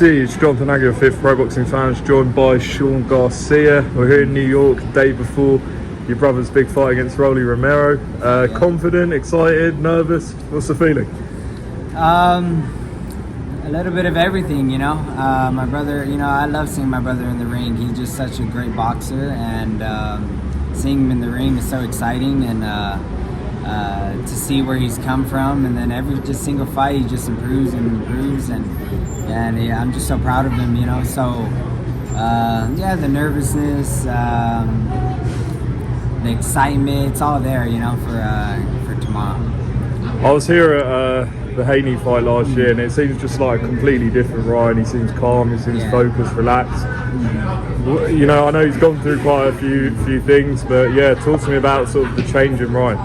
It's Jonathan Agger, fifth Pro Boxing Fans, joined by Ryan Garcia. We're here in New York, day before your brother's big fight against Rolly Romero. Confident, excited, nervous? What's the feeling? A little bit of everything, you know. My brother, you know, I love seeing my brother in the ring. He's just such a great boxer, and seeing him in the ring is so exciting. And to see where he's come from, and then every just single fight he just improves and improves, and yeah, I'm just so proud of him, you know. So yeah, the nervousness, the excitement, it's all there, you know, for tomorrow. I was here at the Haney fight last year, and it seems just like a completely different Ryan. He seems calm, he seems focused, relaxed. You know, I know he's gone through quite a few things, but yeah, talk to me about sort of the change in Ryan.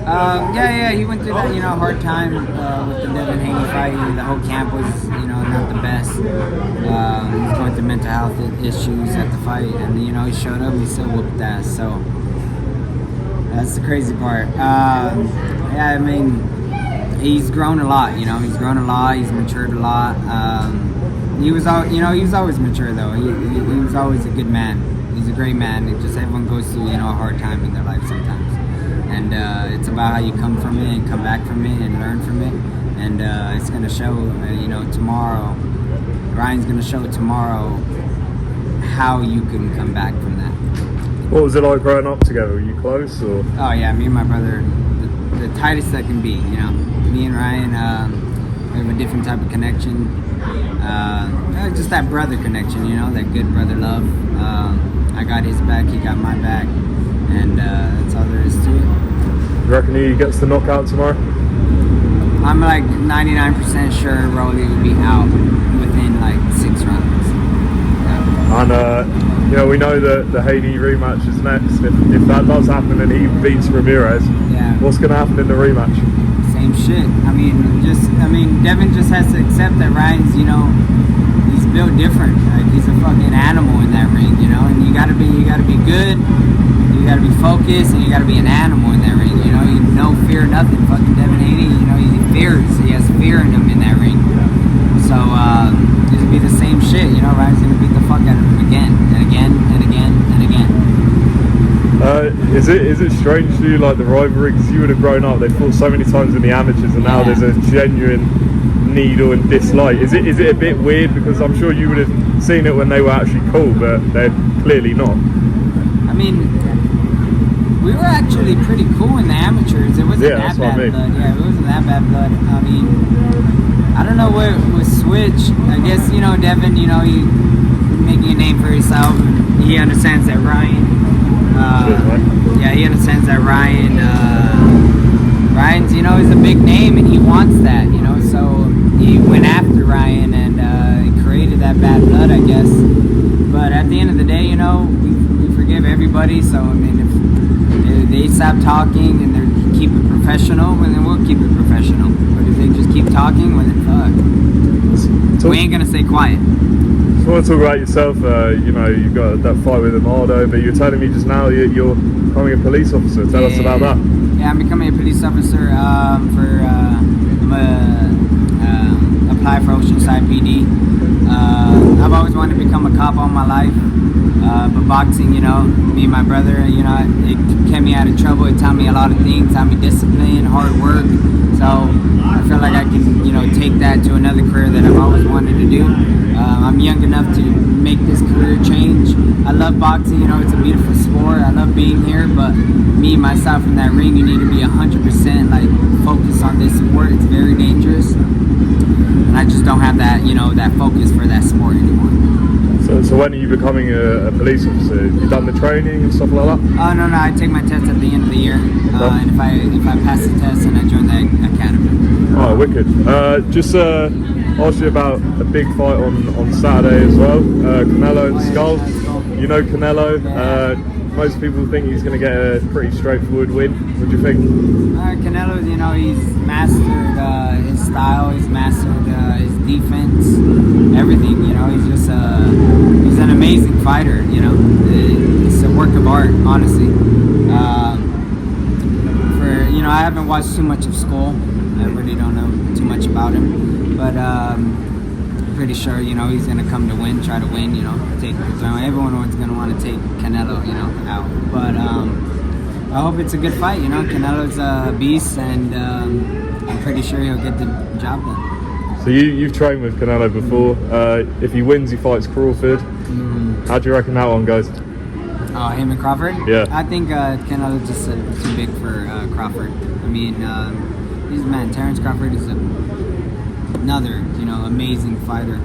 Yeah, he went through that, you know, hard time with the Devin Haney fight. The whole camp was, you know, not the best. He was going through mental health issues at the fight, and you know, he showed up, he still whooped ass. So that's the crazy part. Yeah, I mean, he's grown a lot. You know, he's grown a lot. He's matured a lot. He was always mature though. He was always a good man. He's a great man. It just everyone goes through, you know, a hard time in their life sometimes. And it's about how you come from it and come back from it and learn from it. And it's going to show, you know, tomorrow. Ryan's going to show tomorrow how you can come back from that. What was it like growing up together? Were you close, or? Oh yeah, me and my brother, the tightest that can be. You know, me and Ryan, we have a different type of connection. Just that brother connection, you know, that good brother love. I got his back, he got my back. And that's all there is to it. You reckon he gets the knockout tomorrow? I'm like 99% sure Rolly will be out within like 6 rounds. Yeah. And you know, we know that the Haney rematch is next. If that does happen and he beats Ramirez, what's going to happen in the rematch? Same shit. I mean, Devin just has to accept that Ryan's, you know, he's built different. Like, he's a fucking animal in that ring, you know. And you gotta be good. You gotta be focused, and you gotta be an animal in that ring. You know, no fear, nothing. Fucking Devin Haney, you know, he fears. He has fear in him in that ring. So it's gonna be the same shit. You know, Ryan's gonna beat the fuck out of him again and again and again and again. Is it strange to you, like the rivalry? Because you would have grown up, they fought so many times in the amateurs, and now there's a genuine needle and dislike. Is it a bit weird? Because I'm sure you would have seen it when they were actually cool, but they're clearly not. I mean, we were actually pretty cool in the amateurs. It wasn't that bad blood. Yeah, it wasn't that bad blood. I mean, I don't know what was switched. I guess, you know, Devin, you know, he's making a name for himself. He understands that Ryan. He understands that Ryan. Ryan's, you know, he's a big name, and he wants that, you know. So he went after Ryan, and he created that bad blood, I guess. But at the end of the day, you know, we forgive everybody. So I mean, if they stop talking and they keep it professional, well, then we'll keep it professional. But if they just keep talking, well, then fuck. We ain't gonna stay quiet. So I want to talk about yourself. You know, you've got that fight with Amado, but you're telling me just now you're becoming a police officer. Tell us about that. Yeah, I'm becoming a police officer apply for Oceanside PD. I've always wanted to become a cop all my life, but boxing, you know, me and my brother, you know, it kept me out of trouble. It taught me a lot of things, taught me discipline, hard work. So I feel like I can, you know, take that to another career that I've always wanted to do. I'm young enough to make this career change. I love boxing, you know, it's a beautiful sport. I love being here, but me, myself in that ring, you need to be 100% like focused on this sport. It's very dangerous. And I just don't have that, you know, that focus for that sport anymore. So when are you becoming a police officer? Have you done the training and stuff like that? Oh, no, I take my test at the end of the year. And if I pass the test, then I join the academy. Oh, wicked. Just ask you about a big fight on Saturday as well. Canelo and Skull. You know Canelo. Most people think he's going to get a pretty straightforward win. What do you think? Canelo, you know, he's mastered his style. He's mastered his defense, everything. You know, he's an amazing fighter. You know, it's a work of art, honestly. I haven't watched too much of Skull. I really don't know too much about him, but pretty sure, you know, he's gonna come to win, try to win, you know, take the throne. Everyone's gonna want to take Canelo, you know, out. But I hope it's a good fight. You know, Canelo's a beast, and I'm pretty sure he'll get the job done. So you've trained with Canelo before. If he wins, he fights Crawford. How do you reckon that one goes? Oh, him and Crawford? Yeah. I think Canelo's just too big for Crawford. I mean, Terence Crawford is another, you know, amazing fighter.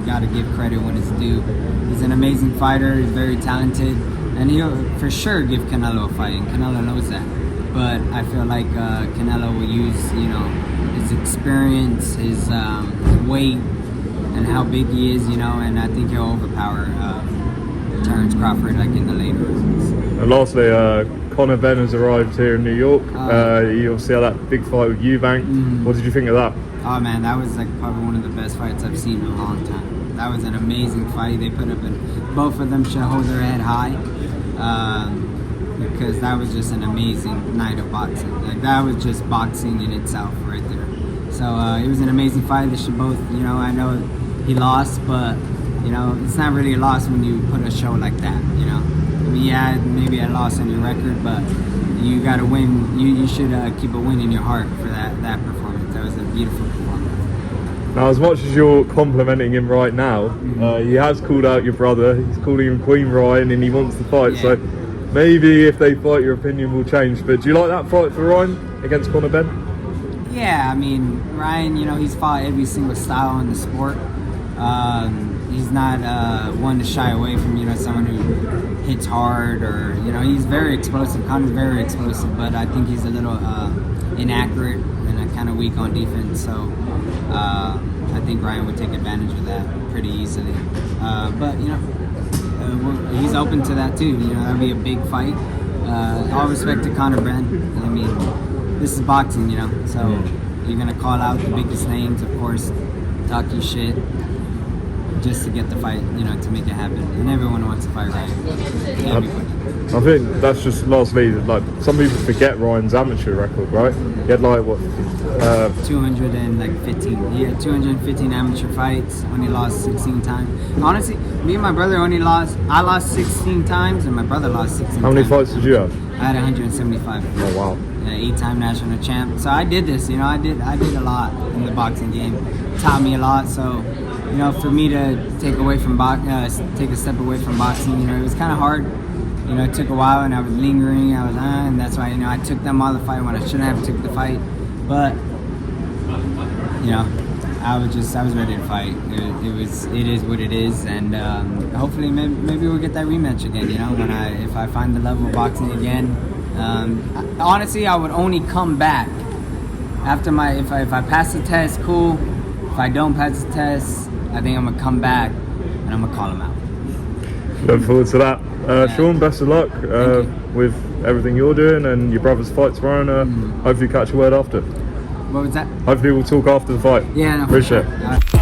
Got to give credit when it's due. He's an amazing fighter. He's very talented, and he'll for sure give Canelo a fight, and Canelo knows that. But I feel like Canelo will use, you know, his experience, his weight, and how big he is, you know, and I think he'll overpower Terence Crawford like in the later rounds. And lastly, Conor Benn has arrived here in New York. You obviously had that big fight with Eubank. What did you think of that? Oh man, that was like probably one of the best fights I've seen in a long time. That was an amazing fight. They put up, and both of them should hold their head high, because that was just an amazing night of boxing. Like that was just boxing in itself right there. So it was an amazing fight. They should both, you know, I know he lost, but you know, it's not really a loss when you put a show like that, you know. I mean, yeah, maybe a loss on your record, but you got to win. You should keep a win in your heart for that performance. That was a beautiful performance. Now, as much as you're complimenting him right now, he has called out your brother. He's calling him Queen Ryan, and he wants to fight. Yeah. So maybe if they fight, your opinion will change. But do you like that fight for Ryan against Conor Benn? Yeah, I mean, Ryan, you know, he's fought every single style in the sport. He's not one to shy away from, you know, someone who hits hard, or, you know, he's very explosive. Conor's very explosive, but I think he's a little inaccurate and kind of weak on defense. So I think Ryan would take advantage of that pretty easily. But, you know, he's open to that too. You know, that would be a big fight. All respect to Conor Benn. I mean, this is boxing, you know, so you're going to call out the biggest names, of course, talk your shit, just to get the fight, you know, to make it happen. And everyone wants to fight Ryan. Everybody. I think that's just lastly, like, some people forget Ryan's amateur record, right? He had like what? 215. He had 215 amateur fights. Only lost 16 times. Honestly, me and my brother I lost 16 times, and my brother lost 16 times. How many fights did you have? I had 175. Oh wow. 8-time national champ. So I did this, you know, I did a lot in the boxing game. Taught me a lot. So, you know, for me to take a step away from boxing, you know, it was kind of hard. You know, it took a while, and I was lingering. And that's why, you know, I took them all the fight when I shouldn't have took the fight. But, you know, I was ready to fight. It is what it is, and hopefully maybe we'll get that rematch again. You know, if I find the level of boxing again. Honestly, I would only come back after if I pass the test, cool. If I don't pass the test, I think I'm gonna come back and I'm gonna call him out. Look forward to that. Sean, best of luck with everything you're doing and your brother's fight tomorrow. And hopefully catch a word after. What was that? Hopefully we'll talk after the fight. Yeah, no, appreciate for sure. it.